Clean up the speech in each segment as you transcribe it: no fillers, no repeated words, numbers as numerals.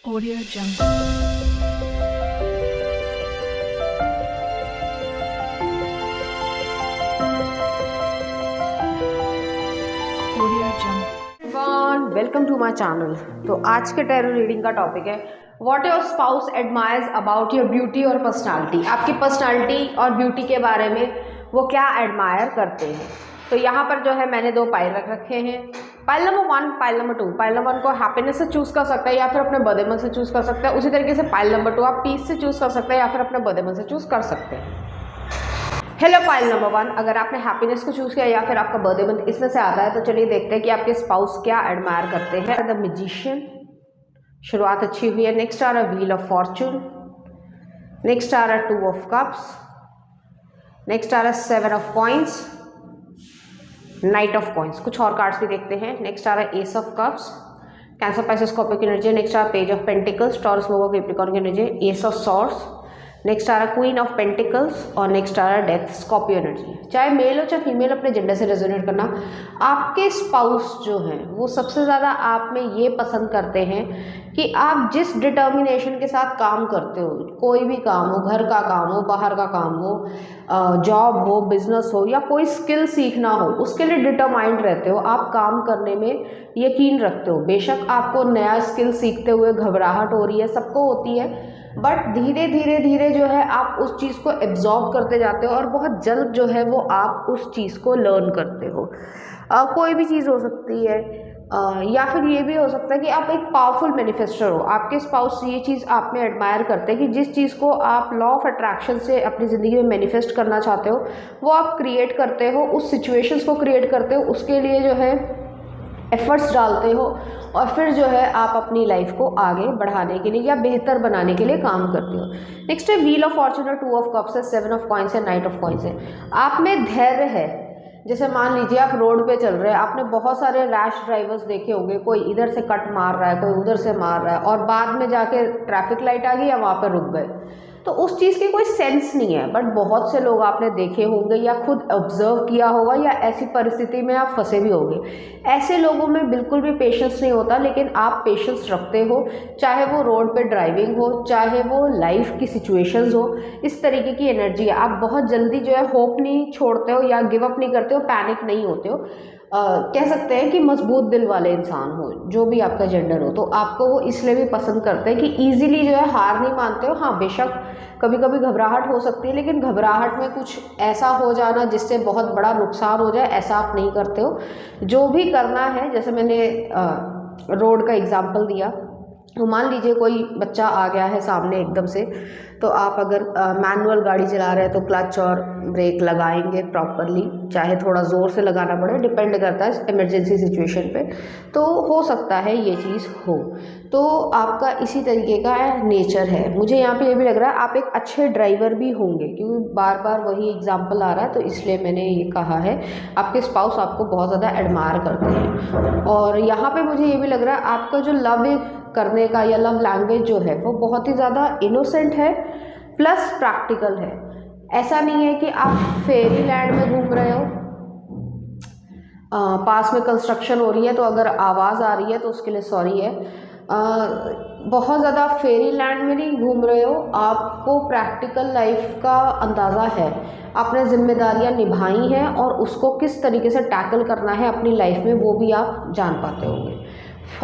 Audio Jungle. Audio Jungle. Welcome to my channel. तो आज के टैरो रीडिंग का टॉपिक है what your spouse admires about your beauty और पर्सनालिटी। आपकी पर्सनालिटी और ब्यूटी के बारे में वो क्या एडमायर करते हैं। तो यहाँ पर जो है मैंने दो पाइल रख रखे हैं। Pile number 1, pile number 2। Pile number 1 को हैप्पीनेस से चूज़ कर सकते हैं या फिर अपने बर्थडे मंथ से चूज़ कर सकते हैं। उसी तरीके से पाइल नंबर 2 आप पीस से चूज़ कर सकते हैं या फिर अपने बर्थडे मंथ से चूज़ कर सकते हैं। हेलो पाइल नंबर 1, अगर आपने हैप्पीनेस को चूज़ किया या फिर आपका बर्थडे मंथ इसमें से आता है तो चलिए देखते हैं कि आपके स्पाउस क्या एडमायर करते हैं। द मैजिशियन, शुरुआत अच्छी हुई है। नेक्स्ट आ रहा व्हील ऑफ फॉर्चून, नेक्स्ट आ रहा 2 ऑफ कप्स, नेक्स्ट आ रहा 7 of coins, knight of coins. कुछ और कार्ड्स भी देखते हैं। नेक्स्ट आ रहा ace of cups, Cancer Pisces Scorpio की एनर्जी। नेक्स्ट आ रहा page of pentacles, Taurus Virgo Capricorn की energy. Ace of swords, next आ रहा क्वीन ऑफ पेंटिकल्स और नेक्स्ट आ रहा डेथ स्कॉर्पियो एनर्जी। चाहे मेल हो चाहे फीमेल, अपने जेंडर से रेजोनेट करना। आपके स्पाउस जो हैं वो सबसे ज़्यादा आप में ये पसंद करते हैं कि आप जिस डिटर्मिनेशन के साथ काम करते हो, कोई भी काम हो, घर का काम हो, बाहर का काम हो, जॉब हो, बिजनेस हो या कोई स्किल सीखना हो, उसके लिए डिटरमाइंड रहते हो। आप काम करने में यकीन रखते हो। बेशक आपको नया स्किल सीखते हुए घबराहट हो रही है, सबको होती है, बट धीरे धीरे धीरे जो है आप उस चीज़ को एब्जॉर्ब करते जाते हो और बहुत जल्द जो है वो आप उस चीज़ को लर्न करते हो। कोई भी चीज़ हो सकती है, या फिर ये भी हो सकता है कि आप एक पावरफुल मैनिफेस्टर हो। आपके स्पाउस ये चीज़ आप में एडमायर करते हैं कि जिस चीज़ को आप लॉ ऑफ अट्रैक्शन से अपनी ज़िंदगी में मैनिफेस्ट करना चाहते हो वो आप क्रिएट करते हो, उस सिचुएशंस को क्रिएट करते हो, उसके लिए जो है एफर्ट्स डालते हो और फिर जो है आप अपनी लाइफ को आगे बढ़ाने के लिए या बेहतर बनाने के लिए काम करते हो। नेक्स्ट है wheel of Fortune, 2 of cups है, 7 ऑफ कॉइंस है, नाइट ऑफ कॉइंस है। आप में धैर्य है। जैसे मान लीजिए आप रोड पे चल रहे हैं, आपने बहुत सारे रैश ड्राइवर्स देखे होंगे, कोई इधर से कट मार रहा है, कोई उधर से मार रहा है और बाद में जाके ट्रैफिक लाइट आ गई या वहाँ पर रुक गए, तो उस चीज़ की कोई सेंस नहीं है। बट बहुत से लोग आपने देखे होंगे या खुद ऑब्जर्व किया होगा या ऐसी परिस्थिति में आप फंसे भी होंगे। ऐसे लोगों में बिल्कुल भी पेशेंस नहीं होता, लेकिन आप पेशेंस रखते हो, चाहे वो रोड पे ड्राइविंग हो, चाहे वो लाइफ की सिचुएशंस हो। इस तरीके की एनर्जी है। आप बहुत जल्दी जो है होप नहीं छोड़ते हो या गिव अप नहीं करते हो, पैनिक नहीं होते हो। कह सकते हैं कि मजबूत दिल वाले इंसान हो, जो भी आपका जेंडर हो, तो आपको वो इसलिए भी पसंद करते हैं कि ईजिली जो है हार नहीं मानते हो। हाँ, बेशक कभी कभी घबराहट हो सकती है, लेकिन घबराहट में कुछ ऐसा हो जाना जिससे बहुत बड़ा नुकसान हो जाए, ऐसा आप नहीं करते हो। जो भी करना है, जैसे मैंने रोड का एग्जांपल दिया, तो मान लीजिए कोई बच्चा आ गया है सामने एकदम से, तो आप अगर मैनुअल गाड़ी चला रहे हैं तो क्लच और ब्रेक लगाएंगे प्रॉपरली, चाहे थोड़ा ज़ोर से लगाना पड़े, डिपेंड करता है इमरजेंसी सिचुएशन पे, तो हो सकता है ये चीज़ हो। तो आपका इसी तरीके का नेचर है। मुझे यहाँ पे ये भी लग रहा है आप एक अच्छे ड्राइवर भी होंगे, क्योंकि बार बार वही एग्जाम्पल आ रहा है, तो इसलिए मैंने ये कहा है। आपके स्पाउस आपको बहुत ज़्यादा एडमायर करते हैं। और यहाँ पे मुझे ये भी लग रहा है आपका जो लव करने का या लव लैंग्वेज जो है वो बहुत ही ज़्यादा इनोसेंट है प्लस प्रैक्टिकल है। ऐसा नहीं है कि आप फेरी लैंड में घूम रहे हो, पास में कंस्ट्रक्शन हो रही है तो अगर आवाज़ आ रही है तो उसके लिए सॉरी है। बहुत ज़्यादा फेरी लैंड में नहीं घूम रहे हो, आपको प्रैक्टिकल लाइफ का अंदाज़ा है, आपने जिम्मेदारियां निभाई हैं और उसको किस तरीके से टैकल करना है अपनी लाइफ में वो भी आप जान पाते होंगे।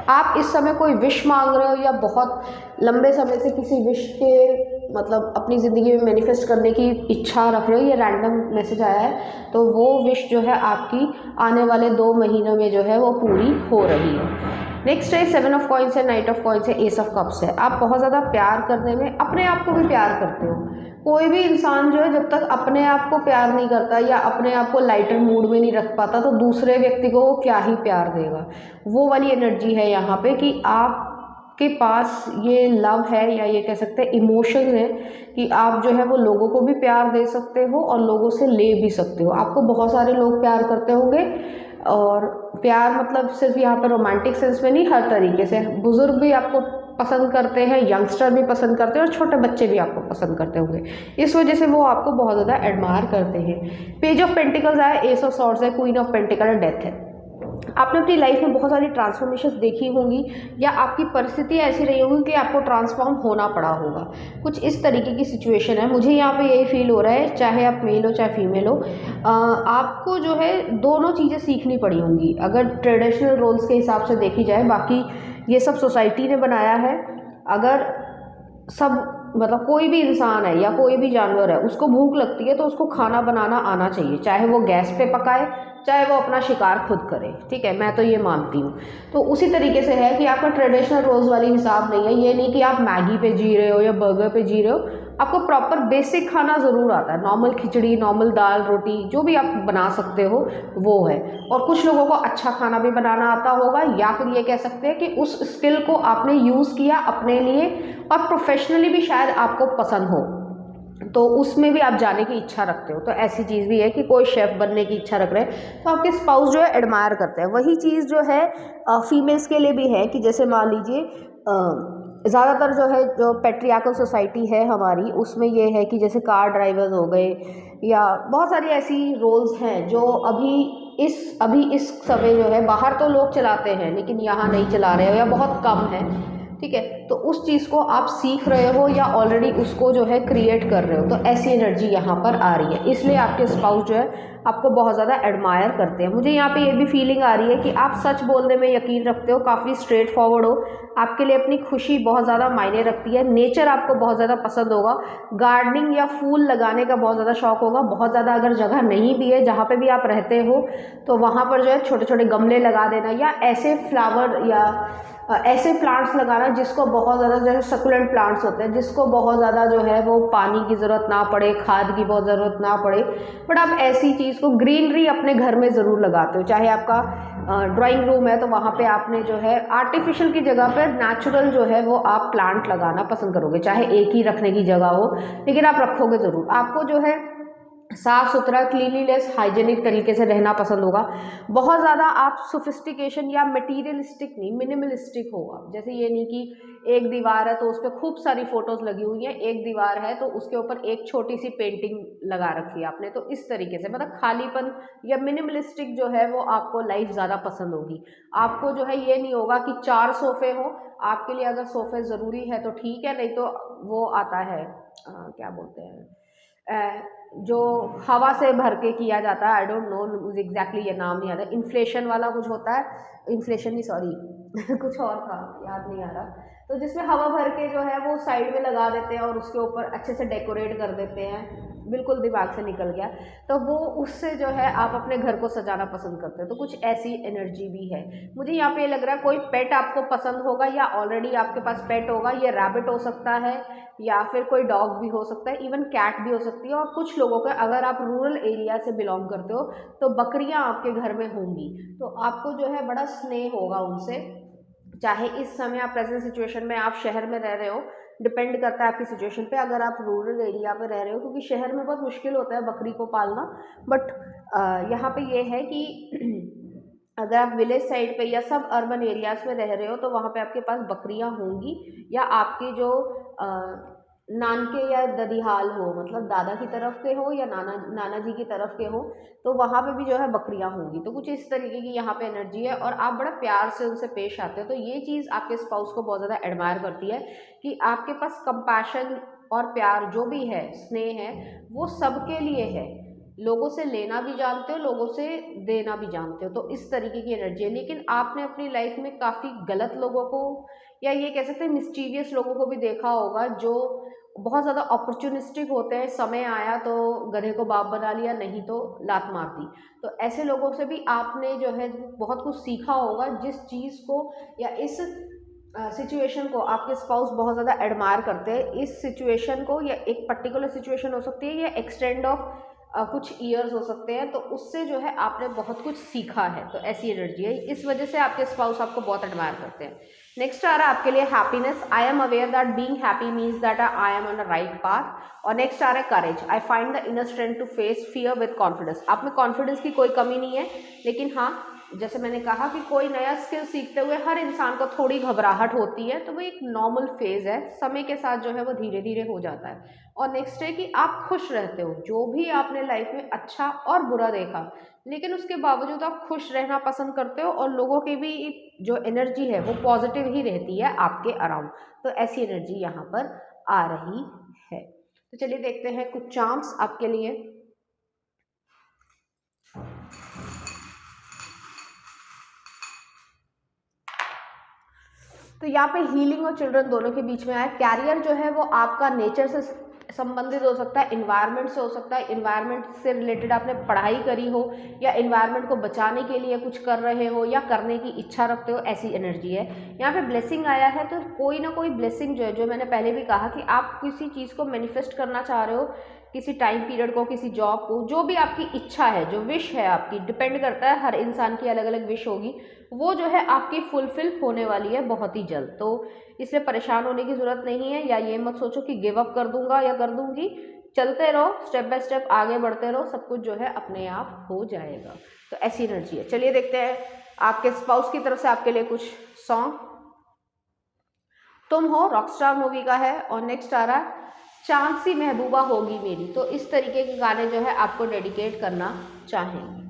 आप इस समय कोई विश मांग रहे हो या बहुत लंबे समय से किसी विश के मतलब अपनी ज़िंदगी में मैनिफेस्ट करने की इच्छा रख रहे हो, ये रैंडम मैसेज आया है, तो वो विश जो है आपकी आने वाले 2 महीनों में जो है वो पूरी हो रही है। नेक्स्ट है 7 ऑफ कॉइंस है, नाइट ऑफ कॉइंस है, एस ऑफ कप्स है। आप बहुत ज़्यादा प्यार करने में अपने आप को भी प्यार करते हो। कोई भी इंसान जो है जब तक अपने आप को प्यार नहीं करता या अपने आप को लाइटर मूड में नहीं रख पाता तो दूसरे व्यक्ति को वो क्या ही प्यार देगा। वो वाली एनर्जी है यहाँ पे कि आपके पास ये लव है या ये कह सकते हैं इमोशन है कि आप जो है वो लोगों को भी प्यार दे सकते हो और लोगों से ले भी सकते हो। आपको बहुत सारे लोग प्यार करते होंगे, और प्यार मतलब सिर्फ यहाँ पर रोमांटिक सेंस में नहीं, हर तरीके से। बुजुर्ग भी आपको पसंद करते हैं, यंगस्टर भी पसंद करते हैं और छोटे बच्चे भी आपको पसंद करते होंगे। इस वजह से वो आपको बहुत ज़्यादा एडमायर करते हैं। पेज ऑफ पेंटिकल्स है, एस ऑफ सॉर्ड्स है, क्वीन ऑफ पेंटिकल है, डेथ है। आपने अपनी लाइफ में बहुत सारी ट्रांसफॉर्मेशंस देखी होंगी या आपकी परिस्थिति ऐसी रही होगी कि आपको ट्रांसफॉर्म होना पड़ा होगा। कुछ इस तरीके की सिचुएशन है। मुझे यहाँ पे यही फील हो रहा है, चाहे आप मेल हो चाहे फीमेल हो, आपको जो है दोनों चीज़ें सीखनी पड़ी होंगी अगर ट्रेडिशनल रोल्स के हिसाब से देखी जाए। बाकी ये सब सोसाइटी ने बनाया है। अगर सब मतलब कोई भी इंसान है या कोई भी जानवर है, उसको भूख लगती है तो उसको खाना बनाना आना चाहिए, चाहे वो गैस पे पकाए चाहे वो अपना शिकार खुद करे। ठीक है, मैं तो ये मानती हूँ। तो उसी तरीके से है कि आपका ट्रेडिशनल रोल्स वाली हिसाब नहीं है। ये नहीं कि आप मैगी पे जी रहे हो या बर्गर पे जी रहे हो, आपको प्रॉपर बेसिक खाना ज़रूर आता है। नॉर्मल खिचड़ी, नॉर्मल दाल रोटी जो भी आप बना सकते हो वो है। और कुछ लोगों को अच्छा खाना भी बनाना आता होगा, या फिर ये कह सकते हैं कि उस स्किल को आपने यूज़ किया अपने लिए और प्रोफेशनली भी शायद आपको पसंद हो, तो उसमें भी आप जाने की इच्छा रखते हो। तो ऐसी चीज़ भी है कि कोई शेफ़ बनने की इच्छा रख रहे हैं तो आपके स्पाउस जो है एडमायर करते हैं। वही चीज़ जो है फीमेल्स के लिए भी है कि जैसे मान लीजिए ज़्यादातर जो है जो पैट्रियार्कल सोसाइटी है हमारी, उसमें ये है कि जैसे कार ड्राइवर्स हो गए या बहुत सारी ऐसी रोल्स हैं जो अभी इस समय जो है बाहर तो लोग चलाते हैं लेकिन यहाँ नहीं चला रहे हो या बहुत कम है। ठीक है, तो उस चीज़ को आप सीख रहे हो या ऑलरेडी उसको जो है क्रिएट कर रहे हो, तो ऐसी एनर्जी यहाँ पर आ रही है। इसलिए आपके स्पाउस जो है आपको बहुत ज़्यादा एडमायर करते हैं। मुझे यहाँ पे ये भी फीलिंग आ रही है कि आप सच बोलने में यकीन रखते हो, काफ़ी स्ट्रेट फॉरवर्ड हो, आपके लिए अपनी खुशी बहुत ज़्यादा मायने रखती है, नेचर आपको बहुत ज़्यादा पसंद होगा, गार्डनिंग या फूल लगाने का बहुत ज़्यादा शौक होगा। बहुत ज़्यादा अगर जगह नहीं भी है जहाँ पे भी आप रहते हो तो वहाँ पर जो है छोटे छोटे गमले लगा देना या ऐसे फ्लावर या ऐसे प्लांट्स लगाना जिसको बहुत ज़्यादा, जैसे सकुलेंट प्लांट्स होते हैं जिसको बहुत ज़्यादा जो है वो पानी की ज़रूरत ना पड़े, खाद की बहुत ज़रूरत ना पड़े, बट आप ऐसी चीज़ को ग्रीनरी अपने घर में ज़रूर लगाते हो। चाहे आपका ड्राइंग रूम है तो वहाँ पे आपने जो है आर्टिफिशियल की जगह पर नेचुरल जो है वो आप प्लांट लगाना पसंद करोगे, चाहे एक ही रखने की जगह हो लेकिन आप रखोगे ज़रूर। आपको जो है साफ़ सुथरा, क्लीनलीनेस, हाइजेनिक तरीके से रहना पसंद होगा। बहुत ज़्यादा आप सोफिस्टिकेशन या मटीरियलिस्टिक नहीं, मिनिमलिस्टिक हो आप। जैसे ये नहीं कि एक दीवार है तो उस पर खूब सारी फ़ोटोज़ लगी हुई हैं, एक दीवार है तो उसके ऊपर एक छोटी सी पेंटिंग लगा रखी है आपने, तो इस तरीके से मतलब खालीपन या मिनिमलिस्टिक जो है वो आपको लाइफ ज़्यादा पसंद होगी। आपको जो है ये नहीं होगा कि 4 सोफ़े हो, आपके लिए अगर सोफ़े ज़रूरी है तो ठीक है, नहीं तो वो आता है क्या बोलते हैं जो हवा से भर के किया जाता है, आई डोंट नो मुझे एग्जैक्टली ये नाम नहीं आता, इन्फ्लेशन वाला कुछ होता है, इन्फ्लेशन नहीं सॉरी कुछ और था याद नहीं आ रहा, तो जिसमें हवा भर के जो है वो साइड में लगा देते हैं और उसके ऊपर अच्छे से डेकोरेट कर देते हैं, बिल्कुल दिमाग से निकल गया, तो वो उससे जो है आप अपने घर को सजाना पसंद करते हो। तो कुछ ऐसी एनर्जी भी है। मुझे यहाँ पे ये लग रहा है कोई पेट आपको पसंद होगा या ऑलरेडी आपके पास पेट होगा। ये रैबिट हो सकता है या फिर कोई डॉग भी हो सकता है, इवन कैट भी हो सकती है। और कुछ लोगों का, अगर आप रूरल एरिया से बिलोंग करते हो तो बकरियां आपके घर में होंगी, तो आपको जो है बड़ा स्नेह होगा उनसे। चाहे इस समय आप प्रेजेंट सिचुएशन में आप शहर में रह रहे हो, डिपेंड करता है आपकी सिचुएशन पे, अगर आप रूरल एरिया पे रह रहे हो, क्योंकि शहर में बहुत मुश्किल होता है बकरी को पालना, बट यहाँ पे ये है कि अगर आप विलेज साइड पे या सब अर्बन एरियाज़ में रह रहे हो तो वहाँ पे आपके पास बकरियाँ होंगी, या आपके जो नानके या ददिहाल हो, मतलब दादा की तरफ के हो या नाना जी की तरफ के हो, तो वहाँ पे भी जो है बकरियाँ होंगी। तो कुछ इस तरीके की यहाँ पे एनर्जी है और आप बड़ा प्यार से उनसे पेश आते हो। तो ये चीज़ आपके स्पाउस को बहुत ज़्यादा एडमायर करती है कि आपके पास कंपैशन और प्यार जो भी है, स्नेह है, वो सबके लिए है। लोगों से लेना भी जानते हो, लोगों से देना भी जानते हो, तो इस तरीके की एनर्जी है। लेकिन आपने अपनी लाइफ में काफ़ी गलत लोगों को, या ये कह सकते हैं मिस्टीरियस लोगों को भी देखा होगा, जो बहुत ज़्यादा अपॉर्चुनिस्टिक होते हैं। समय आया तो गधे को बाप बना लिया, नहीं तो लात मार दी। तो ऐसे लोगों से भी आपने जो है बहुत कुछ सीखा होगा, जिस चीज़ को या इस सिचुएशन को आपके स्पाउस बहुत ज़्यादा एडमायर करते हैं। इस सिचुएशन को, या एक पर्टिकुलर सिचुएशन हो सकती है या एक्सटेंड ऑफ कुछ ईयर्स हो सकते हैं, तो उससे जो है आपने बहुत कुछ सीखा है। तो ऐसी एनर्जी है, इस वजह से आपके स्पाउस आपको बहुत एडमायर करते हैं। नेक्स्ट आ रहा है आपके लिए happiness. I am aware that being happy means that I am on the right path. और नेक्स्ट आ रहा है courage. I find the inner strength to face fear with confidence. आप में कॉन्फिडेंस की कोई कमी नहीं है, लेकिन हाँ, जैसे मैंने कहा कि कोई नया स्किल सीखते हुए हर इंसान को थोड़ी घबराहट होती है, तो वो एक नॉर्मल फेज़ है, समय के साथ जो है वो धीरे धीरे हो जाता है। और नेक्स्ट है कि आप खुश रहते हो, जो भी आपने लाइफ में अच्छा और बुरा देखा, लेकिन उसके बावजूद आप खुश रहना पसंद करते हो और लोगों की भी जो एनर्जी है वो पॉजिटिव ही रहती है आपके अराउंड। तो ऐसी एनर्जी यहाँ पर आ रही है। तो चलिए देखते हैं कुछ चार्म्स आपके लिए। तो यहाँ पे हीलिंग और चिल्ड्रन दोनों के बीच में आया। कैरियर जो है वो आपका नेचर से संबंधित हो सकता है, इन्वायरमेंट से हो सकता है, इन्वायरमेंट से रिलेटेड आपने पढ़ाई करी हो या इन्वायरमेंट को बचाने के लिए कुछ कर रहे हो या करने की इच्छा रखते हो, ऐसी एनर्जी है। यहाँ पे ब्लेसिंग आया है, तो कोई ना कोई ब्लेसिंग जो है, जो मैंने पहले भी कहा कि आप किसी चीज़ को मैनिफेस्ट करना चाह रहे हो, किसी टाइम पीरियड को, किसी जॉब को, जो भी आपकी इच्छा है, जो विश है आपकी, डिपेंड करता है, हर इंसान की अलग अलग विश होगी, वो जो है आपकी फुलफिल होने वाली है बहुत ही जल्द। तो इसलिए परेशान होने की ज़रूरत नहीं है, या ये मत सोचो कि गिव अप कर दूंगा या कर दूंगी। चलते रहो, स्टेप बाय स्टेप आगे बढ़ते रहो, सब कुछ जो है अपने आप हो जाएगा। तो ऐसी एनर्जी है। चलिए देखते हैं आपके स्पाउस की तरफ से आपके लिए कुछ सॉन्ग। तुम हो रॉकस्टार मूवी का है, और नेक्स्ट आ रहा है चांद सी महबूबा होगी मेरी। तो इस तरीके के गाने जो है आपको डेडिकेट करना चाहेंगे।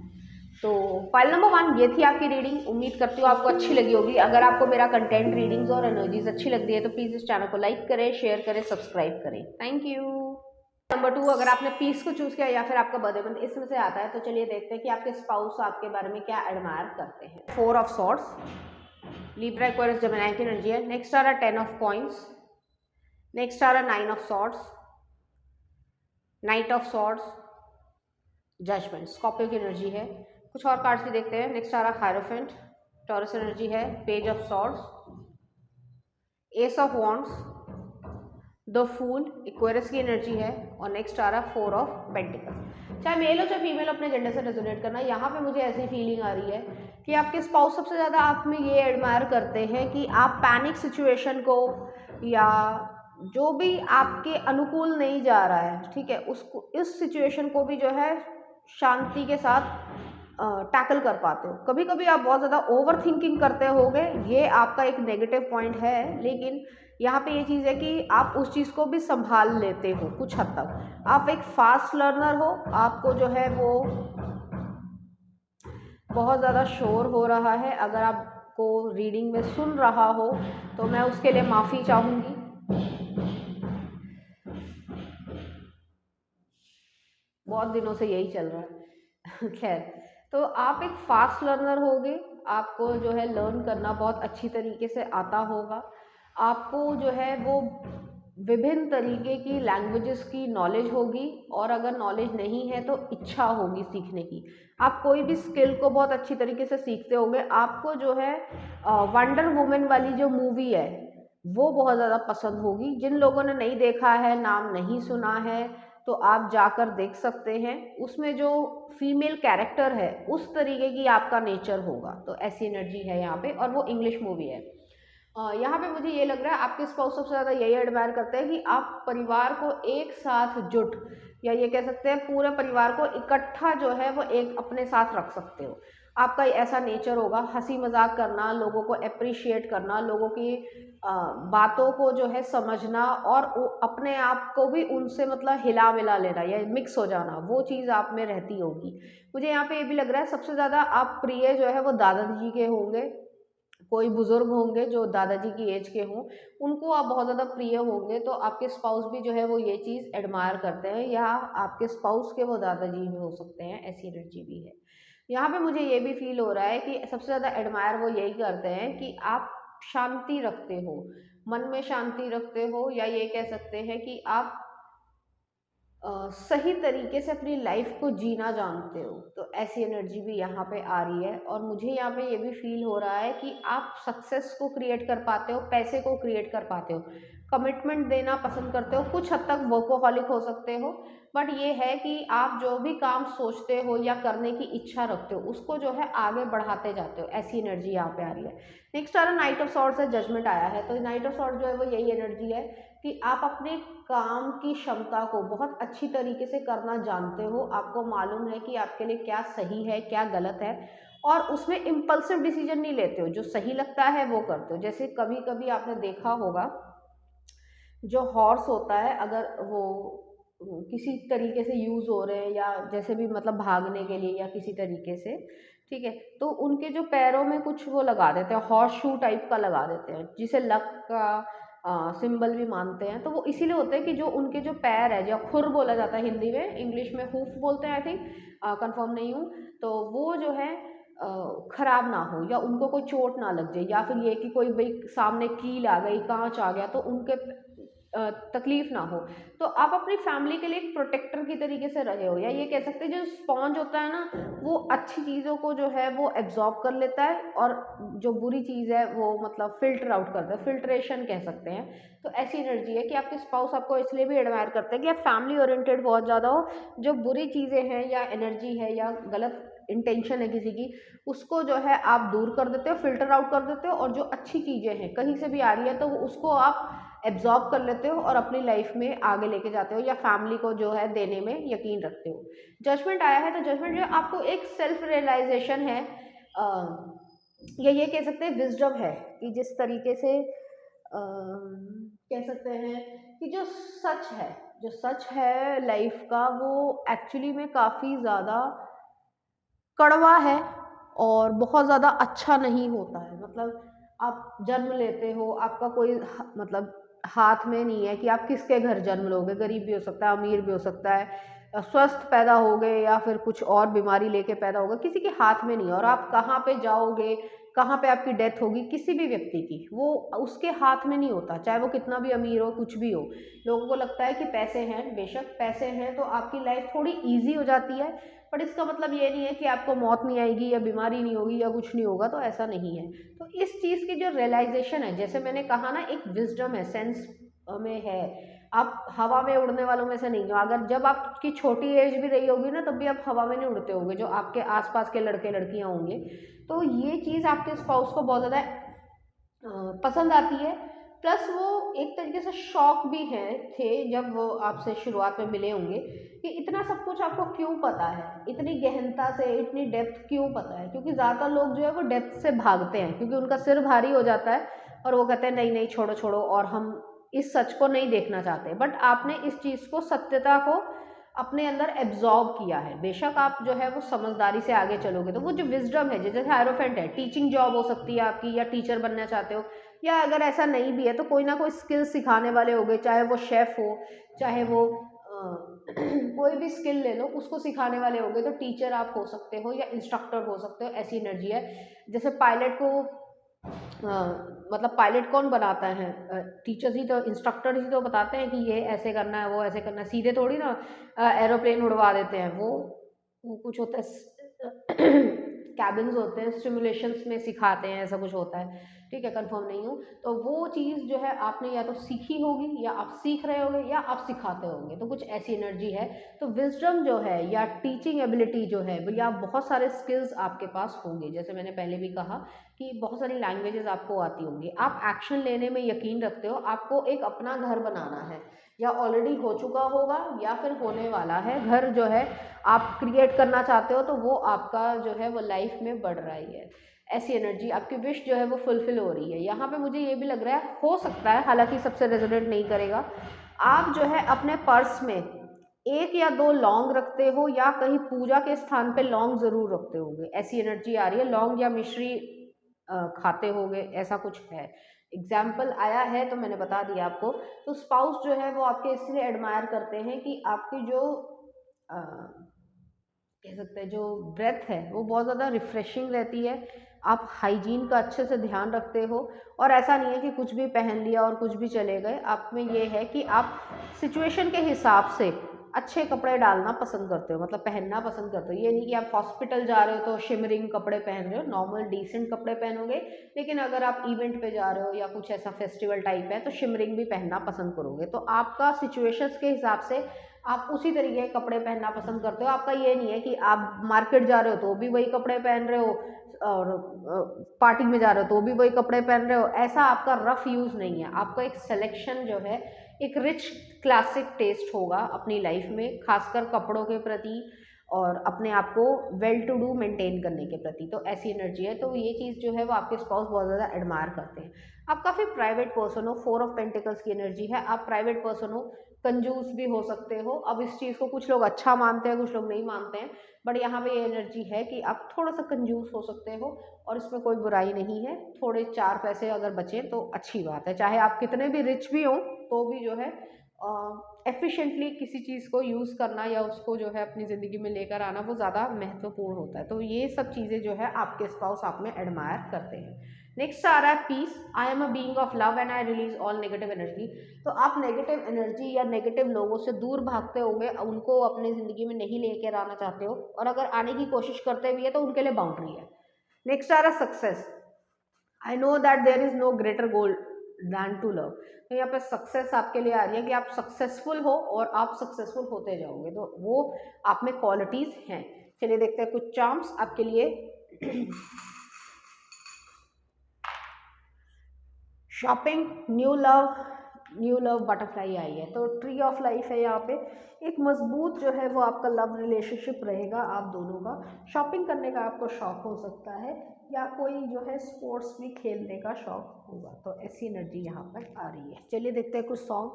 तो फाइल नंबर 1 ये थी आपकी रीडिंग। उम्मीद करती हूँ आपको अच्छी लगी होगी। अगर आपको मेरा कंटेंट, रीडिंग्स और एनर्जीज अच्छी लगती है तो प्लीज़ इस चैनल को लाइक करें, शेयर करें, सब्सक्राइब करें। Thank you. नंबर 2, अगर आपने पीस को चूज़ किया या फिर आपका बर्थडे मंथ इसमें से आता है, तो चलिए देखते हैं कि आपके स्पाउस आपके बारे में क्या एडमायर करते हैं। 4 of swords, Libra, Aquarius, Gemini की एनर्जी है। नेक्स्ट आ रहा 10 ऑफ कॉइंस। नेक्स्ट आ रहा 9 of swords, knight of swords, judgement, Scorpio की एनर्जी है। कुछ और कार्ड्स भी देखते हैं। नेक्स्ट आ रहा हायरोफेंट, टॉरस एनर्जी है। Page of swords, ace of wands, the fool, Aquarius की एनर्जी है। और नेक्स्ट आ रहा 4 ऑफ पेंटिकल्स। चाहे मेल हो चाहे फीमेल, अपने जेंडर से रेजोनेट करना। यहाँ पे मुझे ऐसी फीलिंग आ रही है कि आपके स्पाउस सबसे ज़्यादा आप में ये एडमायर करते हैं कि आप पैनिक सिचुएशन को, या जो भी आपके अनुकूल नहीं जा रहा है, ठीक है, उसको, इस सिचुएशन को भी जो है शांति के साथ टैकल कर पाते हो। कभी कभी आप बहुत ज़्यादा ओवर थिंकिंग करते होगे, ये आपका एक नेगेटिव पॉइंट है, लेकिन यहाँ पे ये चीज़ है कि आप उस चीज़ को भी संभाल लेते हो कुछ हद तक। आप एक फास्ट लर्नर हो, आपको जो है वो बहुत ज़्यादा शोर हो रहा है। अगर आपको रीडिंग में सुन रहा हो तो मैं उसके लिए माफ़ी चाहूँगी। बहुत दिनों से यही चल रहा है। खैर, तो आप एक फास्ट लर्नर होगे, आपको जो है लर्न करना बहुत अच्छी तरीके से आता होगा। आपको जो है वो विभिन्न तरीके की लैंग्वेजेस की नॉलेज होगी, और अगर नॉलेज नहीं है तो इच्छा होगी सीखने की। आप कोई भी स्किल को बहुत अच्छी तरीके से सीखते होंगे। आपको जो है वंडर वुमन वाली जो मूवी है वो बहुत ज़्यादा पसंद होगी। जिन लोगों ने नहीं देखा है, नाम नहीं सुना है, तो आप जाकर देख सकते हैं। उसमें जो फीमेल कैरेक्टर है उस तरीके की आपका नेचर होगा। तो ऐसी एनर्जी है यहाँ पे, और वो इंग्लिश मूवी है। यहाँ पे मुझे ये लग रहा है आपके स्पाउस सबसे ज़्यादा यही एडमायर करते हैं कि आप परिवार को एक साथ जुट, या ये कह सकते हैं पूरे परिवार को इकट्ठा जो है वो एक अपने साथ रख सकते हो। आपका ऐसा नेचर होगा, हंसी मजाक करना, लोगों को अप्रिशिएट करना, लोगों की बातों को जो है समझना, और अपने आप को भी उनसे मतलब हिला मिला लेना या मिक्स हो जाना, वो चीज़ आप में रहती होगी। मुझे यहाँ पे ये भी लग रहा है सबसे ज़्यादा आप प्रिय जो है वो दादाजी के होंगे। कोई बुजुर्ग होंगे जो दादाजी की एज के हों, उनको आप बहुत ज़्यादा प्रिय होंगे। तो आपके स्पाउस भी जो है वो ये चीज़ एडमायर करते हैं, या आपके स्पाउस के वो दादाजी भी हो सकते हैं, ऐसी एनर्जी भी है। यहाँ पे मुझे ये भी फील हो रहा है कि सबसे ज़्यादा एडमायर वो यही करते हैं कि आप शांति रखते हो, मन में शांति रखते हो, या ये कह सकते हैं कि आप सही तरीके से अपनी लाइफ को जीना जानते हो। तो ऐसी एनर्जी भी यहाँ पे आ रही है। और मुझे यहाँ पे ये भी फील हो रहा है कि आप सक्सेस को क्रिएट कर पाते हो, पैसे को क्रिएट कर पाते हो, कमिटमेंट देना पसंद करते हो, कुछ हद तक वर्कोहॉलिक हो सकते हो, बट ये है कि आप जो भी काम सोचते हो या करने की इच्छा रखते हो उसको जो है आगे बढ़ाते जाते हो। ऐसी एनर्जी यहाँ पे आ रही है। नेक्स्ट आ रहा नाइट ऑफ सॉर्ड्स है, जजमेंट आया है। तो नाइट ऑफ सॉर्ड्स जो है वो यही एनर्जी है कि आप अपने काम की क्षमता को बहुत अच्छी तरीके से करना जानते हो। आपको मालूम है कि आपके लिए क्या सही है, क्या गलत है, और उसमें इम्पल्सिव डिसीजन नहीं लेते हो, जो सही लगता है वो करते हो। जैसे कभी कभी आपने देखा होगा, जो हॉर्स होता है अगर वो किसी तरीके से यूज़ हो रहे हैं या जैसे भी मतलब भागने के लिए या किसी तरीके से, ठीक है, तो उनके जो पैरों में कुछ वो लगा देते हैं, हॉर्स शू टाइप का लगा देते हैं, जिसे लक का सिंबल भी मानते हैं। तो वो इसीलिए होते हैं कि जो उनके जो पैर है, जो खुर बोला जाता है हिंदी में, इंग्लिश में हूफ बोलते हैं आई थिंक, कंफर्म नहीं हूँ, तो वो जो है खराब ना हो या उनको कोई चोट ना लग जाए, या फिर ये कि कोई भाई सामने कील आ गई, कांच आ गया तो उनके तकलीफ ना हो। तो आप अपनी फैमिली के लिए एक प्रोटेक्टर की तरीके से रहे हो, या ये कह सकते हैं जो स्पॉन्ज होता है ना, वो अच्छी चीज़ों को जो है वो एब्जॉर्ब कर लेता है और जो बुरी चीज़ है वो मतलब फिल्टर आउट करता है, फिल्ट्रेशन कह सकते हैं। तो ऐसी एनर्जी है कि आपके स्पाउस आपको इसलिए भी एडमायर करते हैं कि आप फैमिली ओरिएंटेड बहुत ज़्यादा हो। जो बुरी चीज़ें हैं या एनर्जी है या गलत इंटेंशन है किसी की, उसको जो है आप दूर कर देते हो, फिल्टर आउट कर देते हो, और जो अच्छी चीज़ें हैं कहीं से भी आ रही है तो उसको आप एब्जॉर्ब कर लेते हो और अपनी लाइफ में आगे लेके जाते हो या फैमिली को जो है देने में यकीन रखते हो। जजमेंट आया है, तो जजमेंट जो आपको एक सेल्फ रियलाइजेशन है, या ये कह सकते हैं विजडम है, कि जिस तरीके से कह सकते हैं कि जो सच है लाइफ का, वो एक्चुअली में काफ़ी ज़्यादा कड़वा है और बहुत ज़्यादा अच्छा नहीं होता है। मतलब आप जन्म लेते हो, आपका कोई मतलब हाथ में नहीं है कि आप किसके घर जन्म लोगे, गरीब भी हो सकता है, अमीर भी हो सकता है, स्वस्थ पैदा हो गए या फिर कुछ और बीमारी लेके पैदा होगा, किसी के हाथ में नहीं है। और आप कहाँ पे जाओगे, कहाँ पे आपकी डेथ होगी किसी भी व्यक्ति की, वो उसके हाथ में नहीं होता, चाहे वो कितना भी अमीर हो, कुछ भी हो। लोगों को लगता है कि पैसे हैं, बेशक पैसे हैं तो आपकी लाइफ थोड़ी ईजी हो जाती है, पर इसका मतलब ये नहीं है कि आपको मौत नहीं आएगी या बीमारी नहीं होगी या कुछ नहीं होगा, तो ऐसा नहीं है। तो इस चीज़ की जो रियलाइजेशन है, जैसे मैंने कहा ना, एक विजडम है, सेंस में है। आप हवा में उड़ने वालों में से नहीं हो। अगर जब आपकी छोटी एज भी रही होगी ना, तब भी आप हवा में नहीं उड़ते होंगे, जो आपके आसपास के लड़के लड़कियां होंगे। तो ये चीज़ आपके स्पाउस को बहुत ज़्यादा पसंद आती है। प्लस वो एक तरीके से शॉक भी हैं थे जब वो आपसे शुरुआत में मिले होंगे कि इतना सब कुछ आपको क्यों पता है, इतनी गहनता से, इतनी डेप्थ क्यों पता है। क्योंकि ज़्यादातर लोग जो है वो डेप्थ से भागते हैं, क्योंकि उनका सिर भारी हो जाता है और वो कहते हैं नहीं नहीं छोड़ो छोड़ो, और हम इस सच को नहीं देखना चाहते। बट आपने इस चीज़ को, सत्यता को अपने अंदर एब्जॉर्ब किया है। बेशक आप जो है वो समझदारी से आगे चलोगे तो वो जो विजडम है, जैसे हायरोफेंट है, टीचिंग जॉब हो सकती है आपकी, या टीचर बनना चाहते हो, या अगर ऐसा नहीं भी है तो कोई ना कोई स्किल सिखाने वाले होंगे, चाहे वो शेफ़ हो, चाहे वो कोई भी स्किल ले लो, उसको सिखाने वाले होंगे। तो टीचर आप हो सकते हो या इंस्ट्रक्टर हो सकते हो, ऐसी एनर्जी है। जैसे पायलट को मतलब पायलट कौन बनाता है, टीचर्स ही तो, इंस्ट्रक्टर ही तो बताते हैं कि ये ऐसे करना है, वो ऐसे करना है। सीधे थोड़ी ना एरोप्लेन उड़वा देते हैं, वो कुछ होता है कैबिन्स होते हैं, स्टिमुलेशंस में सिखाते हैं, ऐसा कुछ होता है, ठीक है, कंफर्म नहीं हूँ। तो वो चीज़ जो है आपने या तो सीखी होगी, या आप सीख रहे होंगे, या आप सिखाते होंगे, तो कुछ ऐसी एनर्जी है। तो विजडम जो है या टीचिंग एबिलिटी जो है, या बहुत सारे स्किल्स आपके पास होंगे। जैसे मैंने पहले भी कहा कि बहुत सारी लैंग्वेजेस आपको आती होंगी, आप एक्शन लेने में यकीन रखते हो, आपको एक अपना घर बनाना है, या ऑलरेडी हो चुका होगा या फिर होने वाला है घर जो है आप क्रिएट करना चाहते हो, तो वो आपका जो है वो लाइफ में बढ़ रही है। ऐसी एनर्जी, आपकी विश जो है वो फुलफिल हो रही है। यहाँ पे मुझे ये भी लग रहा है, हो सकता है, हालांकि सबसे रेजोनेट नहीं करेगा, आप जो है अपने पर्स में 1 या 2 लौंग रखते हो, या कहीं पूजा के स्थान पे लौंग ज़रूर रखते होंगे, ऐसी एनर्जी आ रही है। लौंग या मिश्री खाते होंगे, ऐसा कुछ है। एग्जाम्पल आया है तो मैंने बता दिया आपको। तो स्पाउस जो है वो आपके इसलिए एडमायर करते हैं कि आपकी जो कह सकते हैं जो ब्रेथ है वो बहुत ज़्यादा रिफ्रेशिंग रहती है, आप हाइजीन का अच्छे से ध्यान रखते हो, और ऐसा नहीं है कि कुछ भी पहन लिया और कुछ भी चले गए। आप में ये है कि आप सिचुएशन के हिसाब से अच्छे कपड़े डालना पसंद करते हो, मतलब पहनना पसंद करते हो। ये नहीं कि आप हॉस्पिटल जा रहे हो तो शिमरिंग कपड़े पहन रहे हो, नॉर्मल डिसेंट कपड़े पहनोगे, लेकिन अगर आप इवेंट पे जा रहे हो या कुछ ऐसा फेस्टिवल टाइप है तो शिमरिंग भी पहनना पसंद करोगे। तो आपका सिचुएशंस के हिसाब से आप उसी तरीके के कपड़े पहनना पसंद करते हो। आपका ये नहीं है कि आप मार्केट जा रहे हो तो भी वही कपड़े पहन रहे हो, और पार्टी में जा रहे हो तो भी वही कपड़े पहन रहे हो, ऐसा आपका रफ यूज़ नहीं है। आपका एक सिलेक्शन जो है, एक रिच क्लासिक टेस्ट होगा अपनी लाइफ में, खासकर कपड़ों के प्रति, और अपने आप को वेल टू डू मेंटेन करने के प्रति, तो ऐसी एनर्जी है। तो ये चीज़ जो है वो आपके स्पाउस बहुत ज़्यादा एडमायर करते हैं। आप काफ़ी प्राइवेट पर्सन हो, 4 ऑफ पेंटिकल्स की एनर्जी है, आप प्राइवेट पर्सन हो, कंजूस भी हो सकते हो। अब इस चीज़ को कुछ लोग अच्छा मानते हैं, कुछ लोग नहीं मानते हैं, बट यहाँ पे ये एनर्जी है कि आप थोड़ा सा कंजूस हो सकते हो और इसमें कोई बुराई नहीं है। थोड़े 4 पैसे अगर बचें तो अच्छी बात है, चाहे आप कितने भी रिच भी हों तो भी जो है एफिशिएंटली किसी चीज़ को यूज़ करना या उसको जो है अपनी ज़िंदगी में लेकर आना वो ज़्यादा महत्वपूर्ण होता है। तो ये सब चीज़ें जो है आपके स्पाउस आप में एडमायर करते हैं। नेक्स्ट आ रहा है peace. I am a being of love and I release all negative energy. तो आप नेगेटिव एनर्जी या नेगेटिव लोगों से दूर भागते होंगे, उनको अपनी ज़िंदगी में नहीं लेकर आना चाहते हो, और अगर आने की कोशिश करते भी है तो उनके लिए बाउंड्री है। नेक्स्ट आ रहा है success. I know that there is no greater goal than to love. तो यहाँ पे सक्सेस आपके लिए आ रही है कि आप सक्सेसफुल हो और आप सक्सेसफुल होते जाओगे, तो वो आप में क्वालिटीज हैं। चलिए देखते हैं कुछ चार्म्स आपके लिए। शॉपिंग, न्यू लव बटरफ्लाई आई है, तो ट्री ऑफ लाइफ है यहाँ पे। एक मजबूत जो है वो आपका लव रिलेशनशिप रहेगा आप दोनों का। शॉपिंग करने का आपको शौक हो सकता है या कोई जो है स्पोर्ट्स भी खेलने का शौक होगा, तो ऐसी एनर्जी यहाँ पर आ रही है। चलिए देखते हैं कुछ सॉन्ग।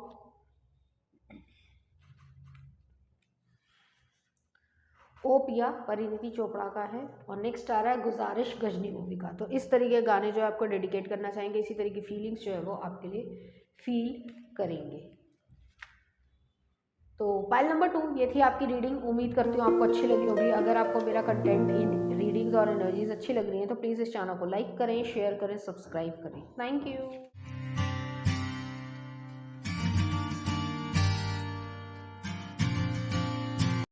ओ पिया परिणीति चोपड़ा का है, और नेक्स्ट आ रहा है गुजारिश गजनी मूवी का। तो इस तरीके के गाने जो है आपको डेडिकेट करना चाहेंगे, इसी तरह की फीलिंग्स जो है वो आपके लिए फील करेंगे। तो पाइल नंबर 2 ये थी आपकी रीडिंग। उम्मीद करती हूँ आपको अच्छी लगी होगी। अगर आपको मेरा कंटेंट इन रीडिंग्स और एनर्जीज अच्छी लग रही हैं तो प्लीज़ इस चैनल को लाइक करें, शेयर करें, सब्सक्राइब करें। Thank you.